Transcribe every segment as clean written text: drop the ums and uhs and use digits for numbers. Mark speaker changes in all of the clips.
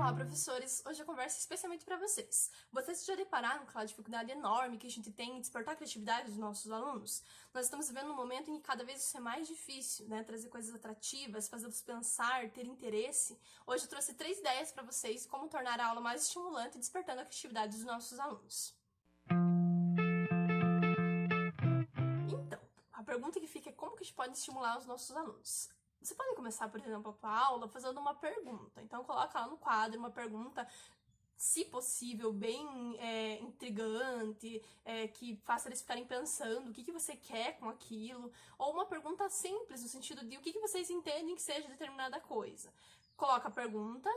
Speaker 1: Olá, professores! Hoje a conversa é especialmente para vocês. Vocês já depararam com aquela dificuldade enorme que a gente tem em despertar a criatividade dos nossos alunos? Nós estamos vivendo um momento em que cada vez isso é mais difícil, né? Trazer coisas atrativas, fazê-los pensar, ter interesse. Hoje eu trouxe 3 ideias para vocês de como tornar a aula mais estimulante, despertando a criatividade dos nossos alunos. Então, a pergunta que fica é como que a gente pode estimular os nossos alunos? Você pode começar, por exemplo, a tua aula fazendo uma pergunta. Então, coloca lá no quadro uma pergunta, se possível, bem intrigante, que faça eles ficarem pensando o que você quer com aquilo. Ou uma pergunta simples, no sentido de o que vocês entendem que seja determinada coisa. Coloca a pergunta,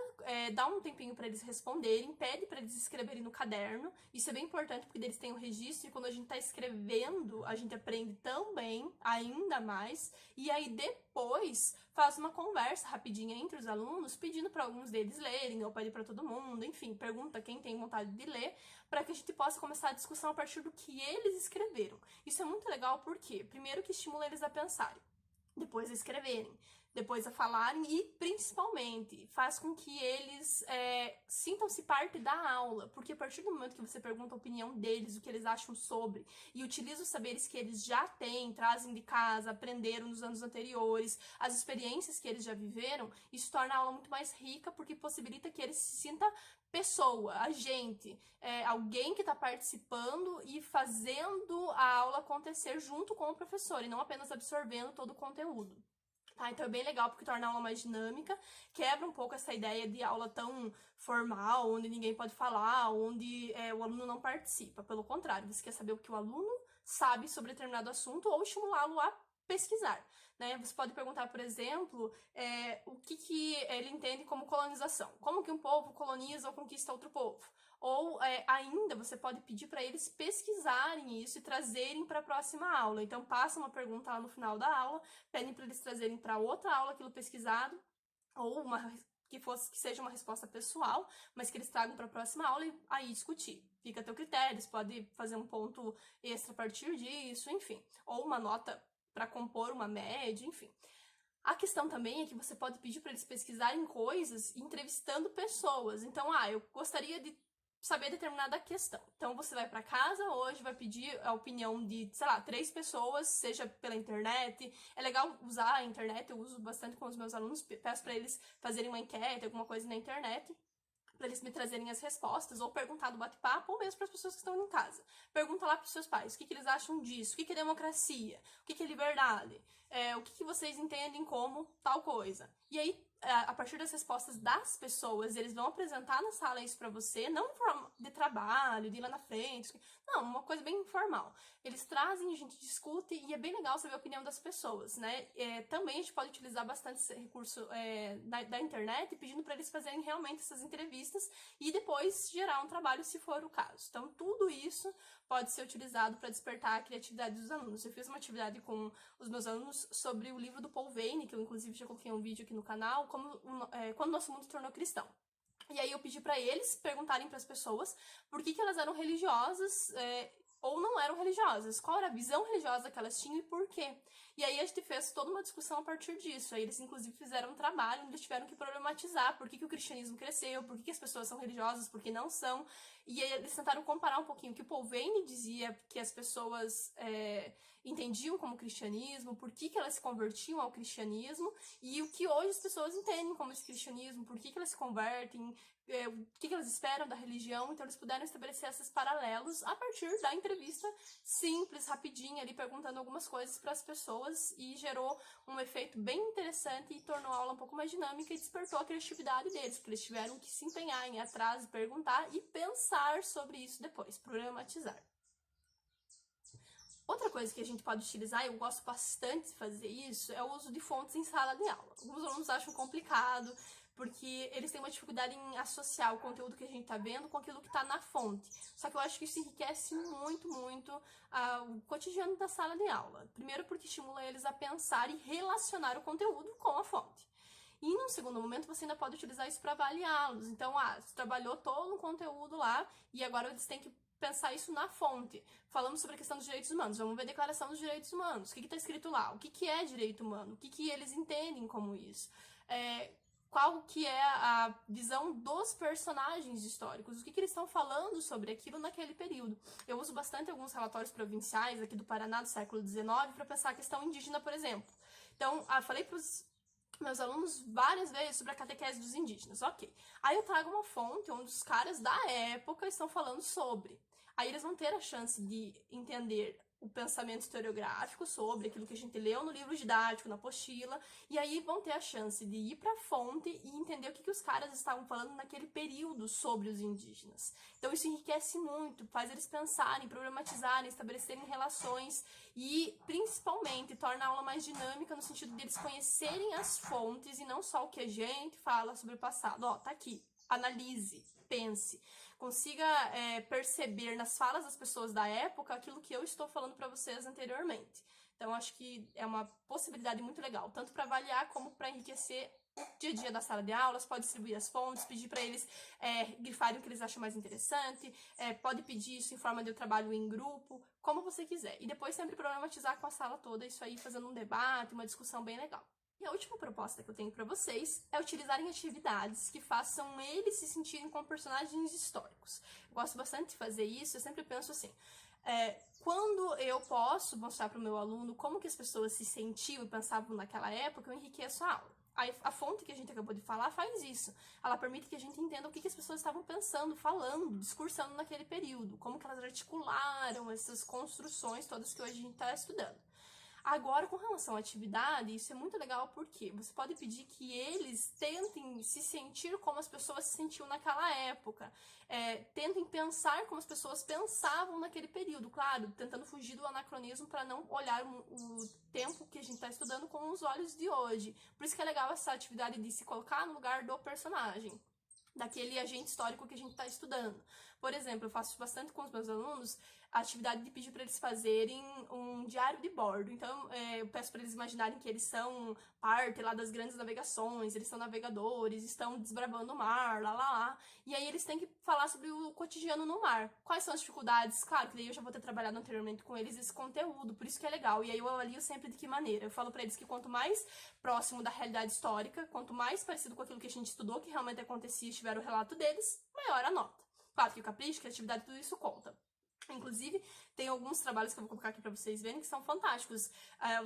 Speaker 1: dá um tempinho para eles responderem, pede para eles escreverem no caderno. Isso é bem importante porque eles têm um registro e quando a gente está escrevendo, a gente aprende também, ainda mais. E aí depois faz uma conversa rapidinha entre os alunos, pedindo para alguns deles lerem, ou pede para todo mundo, enfim, pergunta quem tem vontade de ler, para que a gente possa começar a discussão a partir do que eles escreveram. Isso é muito legal porque, primeiro, que estimula eles a pensarem, depois a escreverem, depois a falarem e, principalmente, faz com que eles sintam-se parte da aula, porque a partir do momento que você pergunta a opinião deles, o que eles acham sobre, e utiliza os saberes que eles já têm, trazem de casa, aprenderam nos anos anteriores, as experiências que eles já viveram, isso torna a aula muito mais rica, porque possibilita que eles se sintam pessoa, agente, alguém que está participando e fazendo a aula acontecer junto com o professor, e não apenas absorvendo todo o conteúdo. Tá, então é bem legal porque torna a aula mais dinâmica, quebra um pouco essa ideia de aula tão formal, onde ninguém pode falar, onde o aluno não participa. Pelo contrário, você quer saber o que o aluno sabe sobre determinado assunto ou estimulá-lo a pesquisar. Né? Você pode perguntar, por exemplo, o que ele entende como colonização. Como que um povo coloniza ou conquista outro povo? Ou ainda você pode pedir para eles pesquisarem isso e trazerem para a próxima aula. Então passa uma pergunta lá no final da aula, pedem para eles trazerem para outra aula aquilo pesquisado, ou que seja uma resposta pessoal, mas que eles tragam para a próxima aula e aí discutir. Fica a teu critério, você pode fazer um ponto extra a partir disso, enfim. Ou uma nota para compor uma média, enfim. A questão também é que você pode pedir para eles pesquisarem coisas entrevistando pessoas. Então, eu gostaria de saber determinada questão. Então, você vai para casa hoje, vai pedir a opinião de, 3 pessoas, seja pela internet. É legal usar a internet, eu uso bastante com os meus alunos, peço para eles fazerem uma enquete, alguma coisa na internet, para eles me trazerem as respostas, ou perguntar do bate-papo, ou mesmo para as pessoas que estão em casa. Pergunta lá para os seus pais, o que eles acham disso, o que é democracia, o que é liberdade, o que vocês entendem como tal coisa. E aí, a partir das respostas das pessoas, eles vão apresentar na sala isso pra você, não em forma de trabalho, de ir lá na frente, não, uma coisa bem informal. Eles trazem, a gente discute e é bem legal saber a opinião das pessoas, né? Também a gente pode utilizar bastante esse recurso da internet, pedindo para eles fazerem realmente essas entrevistas e depois gerar um trabalho se for o caso. Então, tudo isso pode ser utilizado para despertar a criatividade dos alunos. Eu fiz uma atividade com os meus alunos sobre o livro do Paul Veyne, que eu inclusive já coloquei um vídeo aqui no canal, quando nosso mundo se tornou cristão. E aí eu pedi para eles perguntarem para as pessoas por que elas eram religiosas ou não eram religiosas, qual era a visão religiosa que elas tinham e por quê. E aí a gente fez toda uma discussão a partir disso. Aí eles inclusive fizeram um trabalho onde eles tiveram que problematizar por que o cristianismo cresceu, por que as pessoas são religiosas, por que não são. E aí eles tentaram comparar um pouquinho o que o Paul Veyne dizia que as pessoas entendiam como cristianismo, por que elas se convertiam ao cristianismo, e o que hoje as pessoas entendem como esse cristianismo, por que elas se convertem, o que elas esperam da religião. Então eles puderam estabelecer esses paralelos a partir da entrevista simples, rapidinha, ali perguntando algumas coisas para as pessoas, e gerou um efeito bem interessante e tornou a aula um pouco mais dinâmica e despertou a criatividade deles, porque eles tiveram que se empenhar em ir atrás, perguntar e pensar sobre isso depois, problematizar. Outra coisa que a gente pode utilizar, e eu gosto bastante de fazer isso, é o uso de fontes em sala de aula. Alguns alunos acham complicado, porque eles têm uma dificuldade em associar o conteúdo que a gente está vendo com aquilo que está na fonte. Só que eu acho que isso enriquece muito, muito o cotidiano da sala de aula. Primeiro porque estimula eles a pensar e relacionar o conteúdo com a fonte. E num segundo momento você ainda pode utilizar isso para avaliá-los. Então, você trabalhou todo um conteúdo lá e agora eles têm que pensar isso na fonte. Falamos sobre a questão dos direitos humanos, vamos ver a Declaração dos Direitos Humanos. O que está escrito lá? O que é direito humano? O que eles entendem como isso? qual que é a visão dos personagens históricos, o que eles estão falando sobre aquilo naquele período. Eu uso bastante alguns relatórios provinciais aqui do Paraná do século XIX para pensar a questão indígena, por exemplo. Então, eu falei para os meus alunos várias vezes sobre a catequese dos indígenas, ok. Aí eu trago uma fonte onde os caras da época estão falando sobre. Aí eles vão ter a chance de entender o pensamento historiográfico sobre aquilo que a gente leu no livro didático, na apostila, e aí vão ter a chance de ir para a fonte e entender o que os caras estavam falando naquele período sobre os indígenas. Então isso enriquece muito, faz eles pensarem, problematizarem, estabelecerem relações e, principalmente, torna a aula mais dinâmica no sentido de eles conhecerem as fontes e não só o que a gente fala sobre o passado. Ó, tá aqui, analise, pense, consiga perceber nas falas das pessoas da época aquilo que eu estou falando para vocês anteriormente. Então, acho que é uma possibilidade muito legal, tanto para avaliar como para enriquecer o dia a dia da sala de aulas. Pode distribuir as fontes, pedir para eles grifarem o que eles acham mais interessante, pode pedir isso em forma de trabalho em grupo, como você quiser. E depois sempre problematizar com a sala toda, isso aí fazendo um debate, uma discussão bem legal. E a última proposta que eu tenho para vocês é utilizarem atividades que façam eles se sentirem como personagens históricos. Eu gosto bastante de fazer isso, eu sempre penso assim, quando eu posso mostrar para o meu aluno como que as pessoas se sentiam e pensavam naquela época, eu enriqueço a aula. A fonte que a gente acabou de falar faz isso. Ela permite que a gente entenda o que as pessoas estavam pensando, falando, discursando naquele período, como que elas articularam essas construções todas que hoje a gente está estudando. Agora, com relação à atividade, isso é muito legal porque você pode pedir que eles tentem se sentir como as pessoas se sentiam naquela época, tentem pensar como as pessoas pensavam naquele período, claro, tentando fugir do anacronismo para não olhar o tempo que a gente está estudando com os olhos de hoje. Por isso que é legal essa atividade de se colocar no lugar do personagem, daquele agente histórico que a gente está estudando. Por exemplo, eu faço bastante com os meus alunos a atividade de pedir para eles fazerem um diário de bordo. Então, eu peço para eles imaginarem que eles são parte lá das grandes navegações, eles são navegadores, estão desbravando o mar, lá. E aí eles têm que falar sobre o cotidiano no mar. Quais são as dificuldades? Claro que daí eu já vou ter trabalhado anteriormente com eles esse conteúdo, por isso que é legal. E aí eu avalio sempre de que maneira. Eu falo para eles que quanto mais próximo da realidade histórica, quanto mais parecido com aquilo que a gente estudou, que realmente acontecia e estiver o relato deles, maior a nota. Claro que o capricho, criatividade, tudo isso conta. Inclusive, tem alguns trabalhos que eu vou colocar aqui para vocês verem que são fantásticos.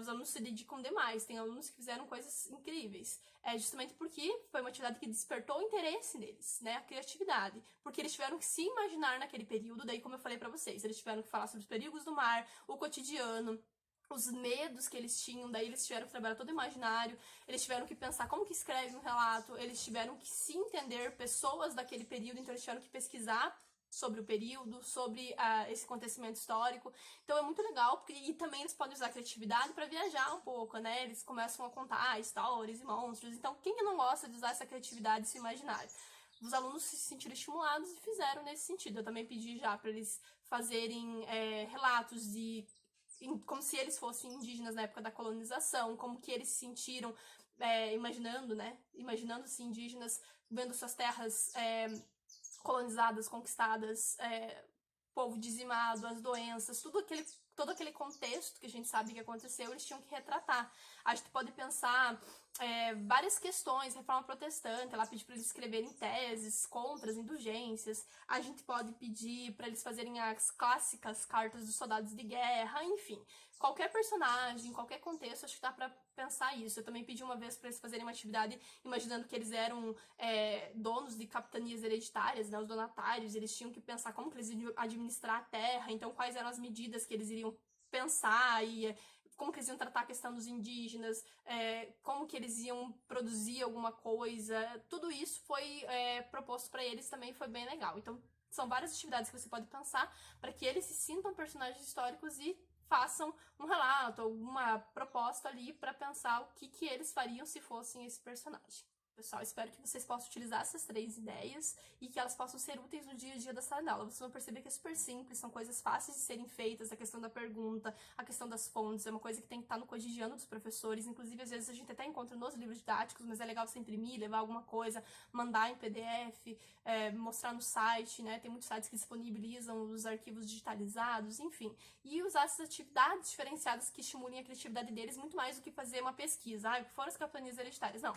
Speaker 1: Os alunos se dedicam demais. Tem alunos que fizeram coisas incríveis. Justamente porque foi uma atividade que despertou o interesse deles, né? A criatividade. Porque eles tiveram que se imaginar naquele período. Daí, como eu falei para vocês, eles tiveram que falar sobre os perigos do mar, o cotidiano, os medos que eles tinham, daí eles tiveram que trabalhar todo o imaginário, eles tiveram que pensar como que escreve um relato, eles tiveram que se entender pessoas daquele período, então eles tiveram que pesquisar sobre o período, sobre esse acontecimento histórico. Então é muito legal, e também eles podem usar a criatividade para viajar um pouco, né? Eles começam a contar histórias e monstros. Então, quem que não gosta de usar essa criatividade e se imaginar? Os alunos se sentiram estimulados e fizeram nesse sentido. Eu também pedi já para eles fazerem relatos de como se eles fossem indígenas na época da colonização, como que eles se sentiram imaginando, né? Imaginando-se indígenas, vendo suas terras colonizadas, conquistadas, povo dizimado, as doenças, todo aquele contexto que a gente sabe que aconteceu, eles tinham que retratar. A gente pode pensar várias questões, reforma protestante, ela pede para eles escreverem teses contra as indulgências, a gente pode pedir para eles fazerem as clássicas cartas dos soldados de guerra, enfim, qualquer personagem, qualquer contexto, acho que dá para pensar isso. Eu também pedi uma vez para eles fazerem uma atividade imaginando que eles eram donos de capitanias hereditárias, né, os donatários, eles tinham que pensar como que eles iriam administrar a terra, então quais eram as medidas que eles iriam pensar e como que eles iam tratar a questão dos indígenas, como que eles iam produzir alguma coisa, tudo isso foi proposto para eles também, foi bem legal. Então, são várias atividades que você pode pensar para que eles se sintam personagens históricos e façam um relato, alguma proposta ali para pensar o que eles fariam se fossem esse personagem. Pessoal, espero que vocês possam utilizar essas 3 ideias e que elas possam ser úteis no dia a dia da sala de aula. Vocês vão perceber que é super simples, são coisas fáceis de serem feitas, a questão da pergunta, a questão das fontes, é uma coisa que tem que estar no cotidiano dos professores. Inclusive, às vezes a gente até encontra nos livros didáticos, mas é legal você imprimir, levar alguma coisa, mandar em PDF, mostrar no site, né? Tem muitos sites que disponibilizam os arquivos digitalizados, enfim. E usar essas atividades diferenciadas que estimulem a criatividade deles muito mais do que fazer uma pesquisa. O que foram as capitanias hereditárias? Não.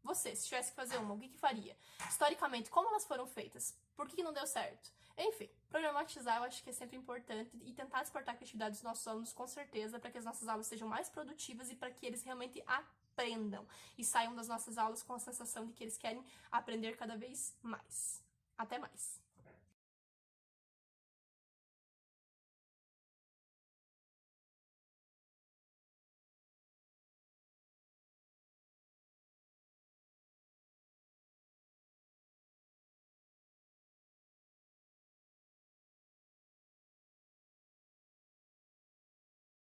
Speaker 1: Você, se tivesse que fazer uma, o que faria? Historicamente, como elas foram feitas? Por que não deu certo? Enfim, programatizar eu acho que é sempre importante e tentar despertar a criatividade dos nossos alunos com certeza para que as nossas aulas sejam mais produtivas e para que eles realmente aprendam e saiam das nossas aulas com a sensação de que eles querem aprender cada vez mais. Até mais!